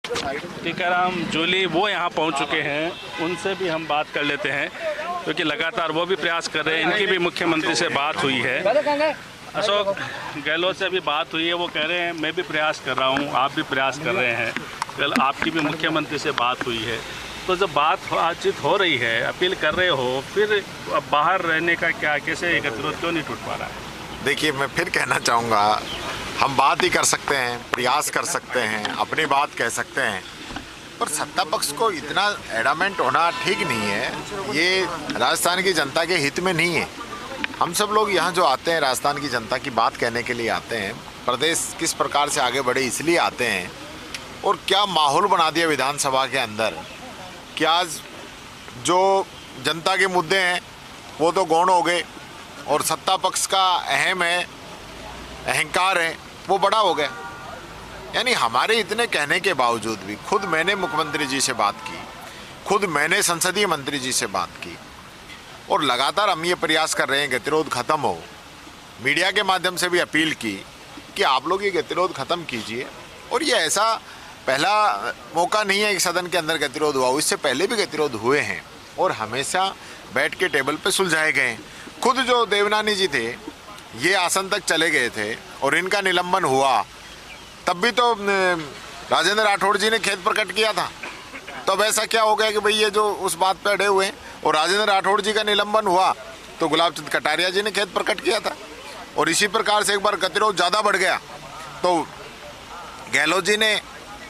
टीकाराम जूली वो यहाँ पहुँच चुके हैं, उनसे भी हम बात कर लेते हैं क्योंकि लगातार वो भी प्रयास कर रहे हैं। इनकी भी मुख्यमंत्री से बात हुई है, अशोक गहलोत से भी बात हुई है। वो कह रहे हैं मैं भी प्रयास कर रहा हूँ, आप भी प्रयास कर रहे हैं, कल आपकी भी मुख्यमंत्री से बात हुई है। तो जब बातचीत हो रही है, अपील कर रहे हो, फिर बाहर रहने का क्या, कैसे गतिरोध क्यों नहीं टूट पा रहा है? देखिए, मैं फिर कहना चाहूँगा, हम बात ही कर सकते हैं, प्रयास कर सकते हैं, अपनी बात कह सकते हैं, पर सत्ता पक्ष को इतना एडामेंट होना ठीक नहीं है। ये राजस्थान की जनता के हित में नहीं है। हम सब लोग यहाँ जो आते हैं, राजस्थान की जनता की बात कहने के लिए आते हैं। प्रदेश किस प्रकार से आगे बढ़े इसलिए आते हैं, और क्या माहौल बना दिया विधानसभा के अंदर कि आज जो जनता के मुद्दे हैं वो तो गौण हो गए, और सत्ता पक्ष का अहम है, अहंकार है, वो बड़ा हो गया। यानी हमारे इतने कहने के बावजूद भी खुद मैंने मुख्यमंत्री जी से बात की, खुद मैंने संसदीय मंत्री जी से बात की, और लगातार हम ये प्रयास कर रहे हैं गतिरोध खत्म हो। मीडिया के माध्यम से भी अपील की कि आप लोग ये गतिरोध खत्म कीजिए, और ये ऐसा पहला मौका नहीं है कि सदन के अंदर गतिरोध हुआ, इससे पहले भी गतिरोध हुए हैं और हमेशा बैठ के टेबल पे सुलझाए गए। खुद जो देवनानी जी थे ये आसन तक चले गए थे और इनका निलंबन हुआ, तब भी तो राजेंद्र राठौड़ जी ने खेद प्रकट किया था। तब ऐसा क्या हो गया कि भाई ये जो उस बात पे अड़े हुए हैं, और राजेंद्र राठौड़ जी का निलंबन हुआ तो गुलाब चंद कटारिया जी ने खेद प्रकट किया था। और इसी प्रकार से एक बार गतिरोध ज़्यादा बढ़ गया तो गहलोत जी ने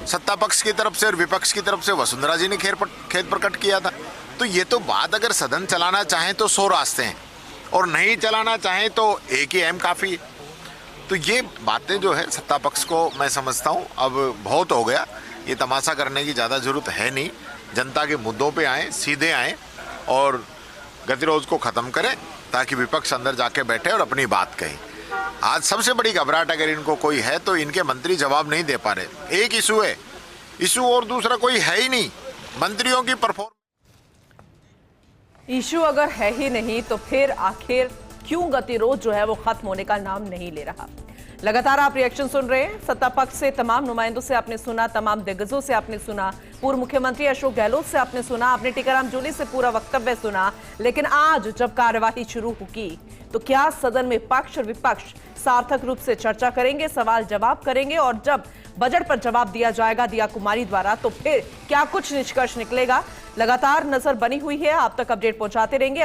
सत्ता पक्ष की तरफ से और विपक्ष की तरफ से वसुंधरा जी ने खेद प्रकट किया था। तो ये तो बात, अगर सदन चलाना चाहें तो 100 रास्ते हैं, और नहीं चलाना चाहें तो एक ही अहम काफ़ी है। तो ये बातें जो है सत्ता पक्ष को मैं समझता हूँ अब बहुत हो गया, ये तमाशा करने की ज़्यादा ज़रूरत है नहीं। जनता के मुद्दों पे आएँ, सीधे आएँ और गतिरोध को ख़त्म करें, ताकि विपक्ष अंदर जाके बैठे और अपनी बात कहे। आज सबसे बड़ी घबराहट अगर इनको कोई है तो इनके मंत्री जवाब नहीं दे पा रहे। एक इशू है, इशू और दूसरा कोई है ही नहीं, मंत्रियों की परफॉर्मेंस। इशू अगर है ही नहीं तो फिर आखिर क्यों गतिरोध जो है वो खत्म होने का नाम नहीं ले रहा? लगातार आप रिएक्शन सुन रहे हैं। सत्ता पक्ष से तमाम नुमाइंदों से आपने सुना, तमाम दिग्गजों से आपने सुना, पूर्व मुख्यमंत्री अशोक गहलोत से आपने सुना, आपने टीकाराम जूली से पूरा वक्तव्य सुना। लेकिन आज जब कार्यवाही शुरू होगी तो क्या सदन में पक्ष और विपक्ष सार्थक रूप से चर्चा करेंगे, सवाल जवाब करेंगे, और जब बजट पर जवाब दिया जाएगा दिया कुमारी द्वारा तो फिर क्या कुछ निष्कर्ष निकलेगा? लगातार नजर बनी हुई है, आप तक अपडेट पहुंचाते रहेंगे।